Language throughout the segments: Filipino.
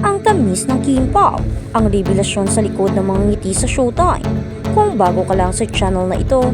Ang tamis ng Kimpaw, ang revelasyon sa likod ng mga ngiti sa Showtime. Kung bago ka lang sa channel na ito,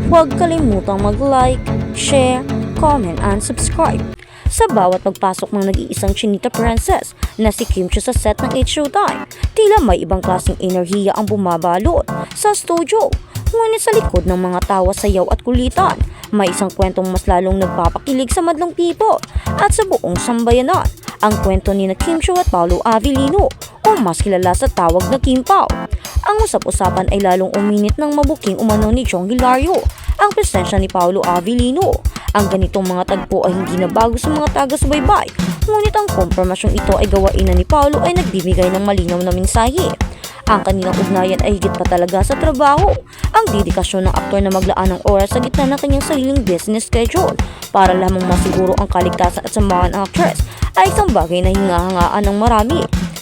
huwag kalimutang mag-like, share, comment, and subscribe. Sa bawat pagpasok ng nag-iisang chinita princess na si Kim Chiu sa set ng Showtime, tila may ibang klaseng enerhiya ang bumabalot sa studio. Ngunit sa likod ng mga tawa, sayaw at kulitan, may isang kwentong mas lalong nagpapakilig sa madlang people at sa buong sambayanan. Ang kwento ni na Kim Chiu at Paolo Avellino, o mas kilala sa tawag na Kimpaw. Ang usap-usapan ay lalong uminit ng mabuking umano ni Jong Hilario, ang presensya ni Paolo Avellino. Ang ganitong mga tagpo ay hindi na bago sa mga taga-subaybay, ngunit ang kompromasyong ito ay gawain na ni Paolo ay nagbibigay ng malinaw na mensahe. Ang kanilang ugnayan ay higit pa talaga sa trabaho. Ang dedikasyon ng aktor na maglaan ng oras sa gitna ng kanyang sariling business schedule para lamang masiguro ang kaligtasan at samahan ng actress ay isang bagay na hingahangaan ng marami.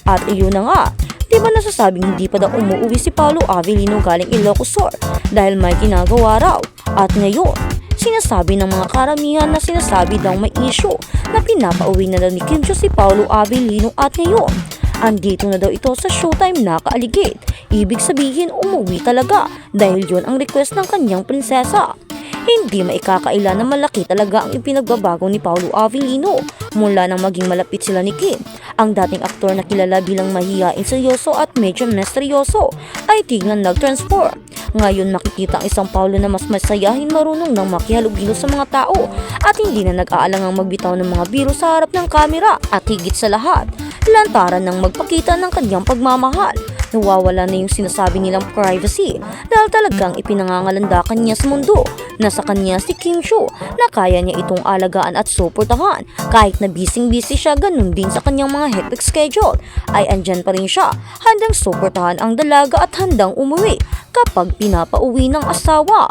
At iyon na nga, di ba nasasabing hindi pa daw umuwi si Paolo Avellino galing Ilocos Sur dahil may ginagawa raw. At ngayon, sinasabi ng mga karamihan na sinasabi daw may issue na pinapauwi na daw ni Kim Chiu si Paolo Avellino at ngayon, andito na daw ito sa Showtime naka-allegate. Ibig sabihin umuwi talaga dahil yun ang request ng kanyang prinsesa. Hindi maikakaila na malaki talaga ang ipinagbabago ni Paolo Avellino mula nang maging malapit sila ni Kim. Ang dating aktor na kilala bilang mahiyain, seryoso at medyo misteryoso ay tignan nag-transform. Ngayon makikita ang isang Paolo na mas masayahin, marunong nang makihalubilo sa mga tao at hindi na nag-aalangang magbitaw ng mga biro sa harap ng kamera at higit sa lahat, lantaran ng magpakita ng kanyang pagmamahal. Nawawala na yung sinasabi nilang privacy dahil talagang ipinangangalandakan niya sa mundo na sa kanya si Kim Chiu na kaya niya itong alagaan at suportahan. Kahit na busy siya, ganun din sa kanyang mga hectic schedule ay andyan pa rin siya, handang suportahan ang dalaga at handang umuwi kapag pinapauwi ng asawa.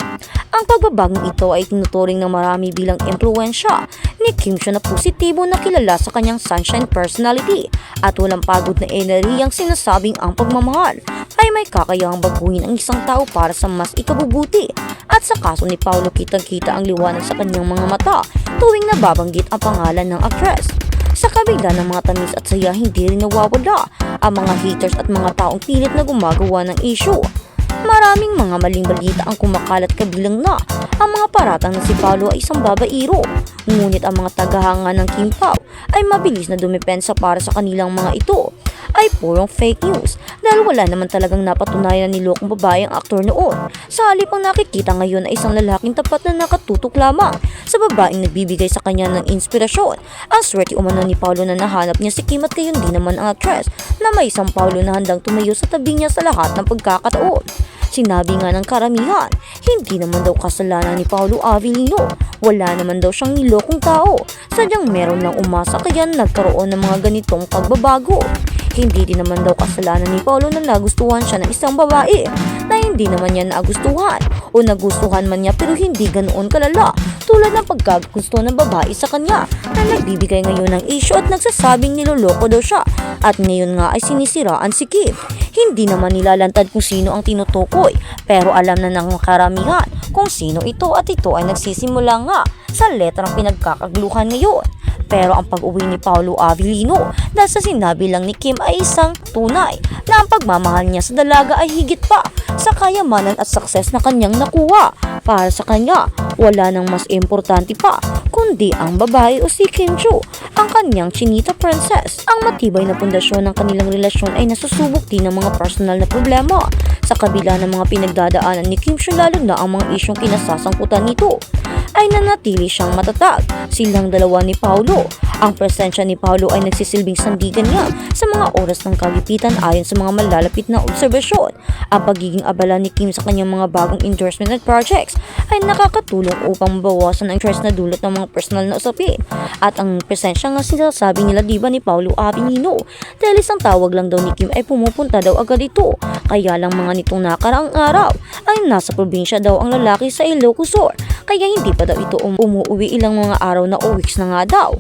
Ang pagbabagong ito ay tinuturing ng marami bilang impluwensya ni Kim Chiu na positibo na kilala sa kanyang sunshine personality at walang pagod na enerhiyang sinasabing ang pagmamahal ay may kakayahang baguhin ang isang tao para sa mas ikabubuti. At sa kaso ni Paolo, kitang-kita ang liwanag sa kanyang mga mata tuwing nababanggit ang pangalan ng actress. Sa kabila ng mga tamis at saya, hindi rin nawawala ang mga haters at mga taong pilit na gumagawa ng issue. Maraming mga maling balita ang kumakalat, kabilang na ang mga paratang na si Paolo ay isang babairo. Ngunit ang mga tagahanga ng Kimpaw ay mabilis na dumepensa para sa kanilang mga ito ay purong fake news dahil wala naman talagang napatunayan na nilokong babae ang aktor noon. Sa halip, ang nakikita ngayon ay isang lalaking tapat na nakatutok lamang sa babaeng nagbibigay sa kanya ng inspirasyon. Ang swerte umano ni Paolo na nahanap niya si Kim at gayon din naman ang actress na may isang Paolo na handang tumayo sa tabi niya sa lahat ng pagkakataon. Sinabi nga ng karamihan, hindi naman daw kasalanan ni Paolo Avellino. Wala naman daw siyang nilokong tao. Sadyang meron lang umasa kaya nagkaroon ng mga ganitong pagbabago. Hindi din naman daw kasalanan ni Paolo na nagustuhan siya ng isang babae na hindi naman niya nagustuhan o nagustuhan man niya pero hindi ganoon kalala tulad ng pagkagusto ng babae sa kanya na nagbibigay ngayon ng issue at nagsasabing niloloko daw siya at ngayon nga ay sinisiraan si Kim. Hindi naman nilalantad kung sino ang tinutukoy pero alam na ng karamihan kung sino ito at ito ay nagsisimula nga sa letrang pinagkakaguluhan ngayon. Pero ang pag-uwi ni Paolo Avellino dahil sa sinabi lang ni Kim ay isang tunay na ang pagmamahal niya sa dalaga ay higit pa sa kayamanan at success na kanyang nakuha. Para sa kanya, wala nang mas importante pa kundi ang babae o si Kim Chiu, ang kanyang chinita princess. Ang matibay na pundasyon ng kanilang relasyon ay nasusubok din ng mga personal na problema sa kabila ng mga pinagdadaanan ni Kim Chiu, lalo na ang mga isyong kinasasangkutan nito ay nanatili siyang matatag. Silang dalawa ni Paolo. Ang presensya ni Paolo ay nagsisilbing sandigan niya sa mga oras ng kagipitan ayon sa mga malalapit na obserbasyon. Ang pagiging abala ni Kim sa kanyang mga bagong endorsement at projects ay nakakatulong upang mabawasan ang stress na dulot ng mga personal na usapin. At ang presensya nga sinasabi nila diba ni Paolo Avellino dahil isang tawag lang daw ni Kim ay pumupunta daw agad ito. Kaya lang mga nitong nakaraang araw ay nasa probinsya daw ang lalaki sa Ilocos Sur. kaya hindi pa daw ito umuwi, ilang mga araw na o weeks na nga daw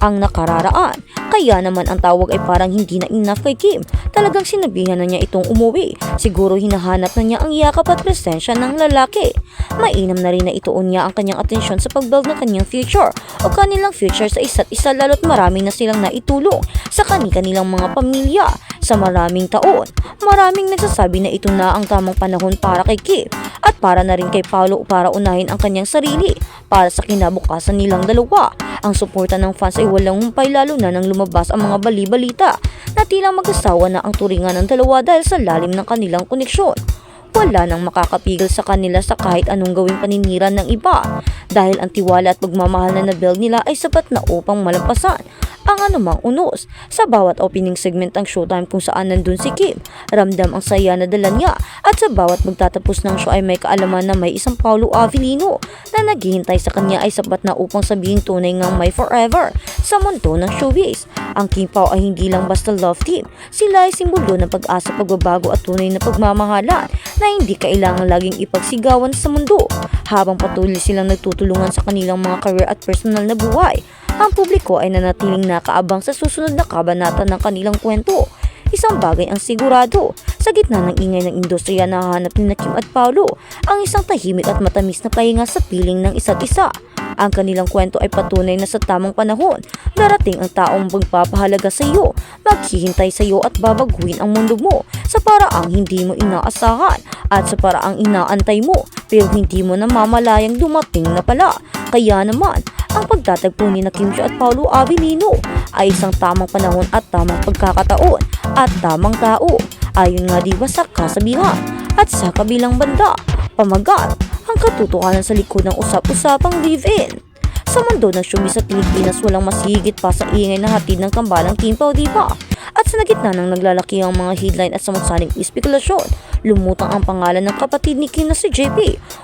ang nakararaan. Kaya naman ang tawag ay parang hindi na enough kay Kim. Talagang sinabihan na niya itong umuwi. Siguro hinahanap na niya ang yakap at presensya ng lalaki. Mainam na rin na ituon niya ang kanyang atensyon sa pagbuild ng kanyang future o kanilang future sa isa't isa, lalo't marami na silang naitulong sa kanilang mga pamilya sa maraming taon. Maraming nagsasabi na ito na ang tamang panahon para kay Kim at para na rin kay Paolo para unahin ang kanyang sarili para sa kinabukasan nilang dalawa. Ang suporta ng fans ay walang humpay, lalo na nang lumabas ang mga bali-balita na tilang mag-asawa na ang turingan ng dalawa dahil sa lalim ng kanilang koneksyon. Wala nang makakapigil sa kanila sa kahit anong gawing paninira ng iba dahil ang tiwala at pagmamahal na nabuild nila ay sapat na upang malampasan ang anumang unos. Sa bawat opening segment ng Showtime kung saan nandun si Kim, ramdam ang saya na dala niya, at sa bawat magtatapos ng show ay may kaalaman na may isang Paolo Avellino na naghihintay sa kanya ay sapat na upang sabihin tunay ngang may forever sa mundo ng showbiz. Ang Kim Pao ay hindi lang basta love team, sila ay simbolo ng pag-asa, pagbabago at tunay na pagmamahalan na hindi kailangan laging ipagsigawan sa mundo. Habang patuloy silang nagtutulungan sa kanilang mga career at personal na buhay, ang publiko ay nanatiling nakaabang sa susunod na kabanata ng kanilang kwento. Isang bagay ang sigurado, sa gitna ng ingay ng industriya, nahahanap ni Kim at Paolo ang isang tahimik at matamis na pahinga sa piling ng isa't isa. Ang kanilang kwento ay patunay na sa tamang panahon, darating ang taong magpapahalaga sa iyo, maghihintay sa iyo at babaguhin ang mundo mo sa paraang hindi mo inaasahan at sa paraang inaantay mo pero hindi mo namamalayang dumating na pala. Kaya naman, ang pagtatagpo ni Kim Chiu at Paolo Avellino ay isang tamang panahon at tamang pagkakataon at tamang tao. Ayon nga diba sa kasabihan. At sa kabilang banda, pamagat ang katotohanan sa likod ng usap-usapang live-in. Sa mundo ng showbiz sa Pilipinas, walang mas higit pa sa ingay na hatid ng kambalang Kim Pao, diba? At sa gitna ng naglalaki ang mga headline at samot-saring espekulasyon, lumutang ang pangalan ng kapatid ni Kim na si JP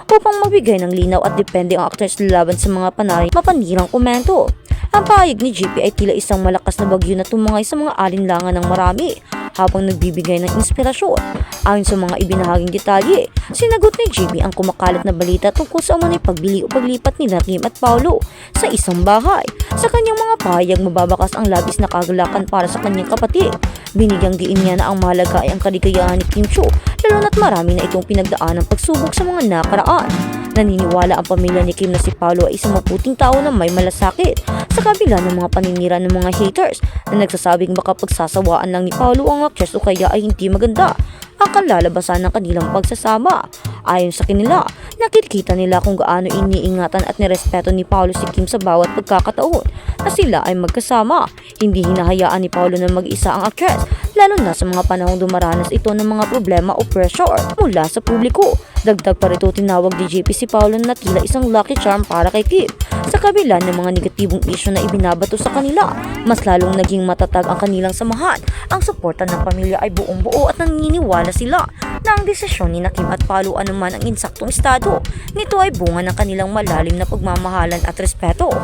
upang magbigay ng linaw at depende ang actors laban sa mga mapanirang komento. Ang pahayag ni JP ay tila isang malakas na bagyo na tumangay sa mga alinlangan ng marami habang nagbibigay ng inspirasyon. Ayon sa mga ibinahaging detalye, sinagot ni JP ang kumakalat na balita tungkol sa umunay pagbili o paglipat ni Kim at Paolo sa isang bahay. Sa kanyang mga pahayag, mababakas ang labis na kagalakan para sa kanyang kapatid. Binigyang diin niya na ang mahalaga ay ang kaligayahan ni Kim Chiu, lalo na't marami na itong pinagdaan ng pagsubok sa mga nakaraan. Naniniwala ang pamilya ni Kim na si Paolo ay isang maputing tao na may malasakit sa kabila ng mga paninira ng mga haters na nagsasabing baka pagsasawaan lang ni Paolo ang actress o kaya ay hindi maganda ang kalalabasan ng kanilang pagsasama. Ayon sa kanila, nakikita nila kung gaano iniingatan at nirespeto ni Paolo si Kim sa bawat pagkakataon na sila ay magkasama. Hindi hinahayaan ni Paolo na mag-isa ang actress, lalo na sa mga panahong dumaranas ito ng mga problema o pressure mula sa publiko. Dagdag pa rito, tinawag ni JP si Paolo na tila isang lucky charm para kay Kim. Sa kabila ng mga negatibong isyu na ibinabato sa kanila, mas lalong naging matatag ang kanilang samahan. Ang suporta ng pamilya ay buong buo at naniniwala sila na ang desisyon ni Kim at Paolo, anuman ang insaktong estado nito, ay bunga ng kanilang malalim na pagmamahalan at respeto.